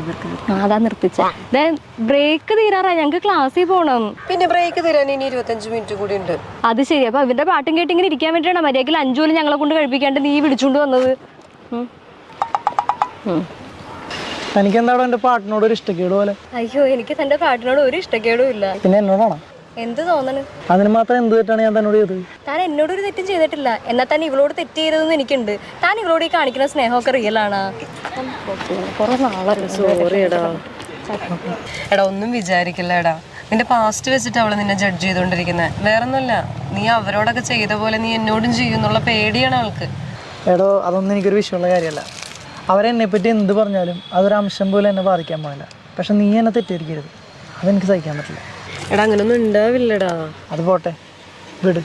നിർത്തിച്ചേക്ക്. അതാ നിർത്തിച്ച. ബ്രേക്ക് തീരാറാ, ഞങ്ങക്ക് ക്ലാസ്സിൽ പോണം. പിന്നെ ബ്രേക്ക് തരാൻ ഇനി 25 മിനിറ്റ് കൂടി ഉണ്ട്. അത് ശരി. അപ്പൊ ഇവന്റെ പാട്ടും കേട്ട് ഇങ്ങനെ ഇരിക്കാൻ വേണ്ടിയാണ് മര്യാദയ്ക്ക് 5 കൊല്ലം ഞങ്ങളെ കൊണ്ട് കഴിപ്പിക്കാണ്ട് നീ വിളിച്ചോണ്ട് വന്നത്. എനിക്ക് എന്താണോ എന്റെ പാട്ടിനോട് ഒരു ഇഷ്ടക്കേട് പോലെ? അയ്യോ, എനിക്ക് തന്റെ പാട്ടിനോട് ഒരു ഇഷ്ടക്കേടും ഇല്ല. പിന്നെ എന്നോടാണോ? എന്ത് തോന്നണ്? അതിന് മാത്രം എന്ത് തെറ്റാണ് ഞാൻ തന്നോട് ചെയ്തത്? താൻ എന്നോടൊരു തെറ്റും ചെയ്തിട്ടില്ല. എന്നാൽ തന്നെ ഇവളോട് തെറ്റ് ചെയ്തതെന്ന് എനിക്കുണ്ട്. താൻ ഇവളോട് ഈ കാണിക്കുന്ന സ്നേഹമൊക്കെ റിയൽ ആണ്. എടാ ഒന്നും വിചാരിക്കില്ല എടാ, നിന്റെ പാസ്റ്റ് വെച്ചിട്ട് അവള് നിന്നെ ജഡ്ജ് ചെയ്തോണ്ടിരിക്കുന്നത്. വേറൊന്നുമല്ല, നീ അവരോടൊക്കെ ചെയ്ത പോലെ നീ എന്നോടും ചെയ്യുന്നുള്ള പേടിയാണ് അവൾക്ക്. എടോ, അതൊന്നും എനിക്കൊരു വിഷയമുള്ള കാര്യമല്ല. അവരെന്നെ പറ്റി എന്ത് പറഞ്ഞാലും അതൊരു അംശം പോലെ എന്നെ ബാധിക്കാൻ പാടില്ല. പക്ഷെ നീ എന്നെ തെറ്റിദ്ധരിക്കരുത്, അതെനിക്ക് സഹിക്കാൻ പറ്റില്ല. എടാ അങ്ങനൊന്നും ഉണ്ടാവില്ലടാ. അത് പോട്ടെ, വിട്.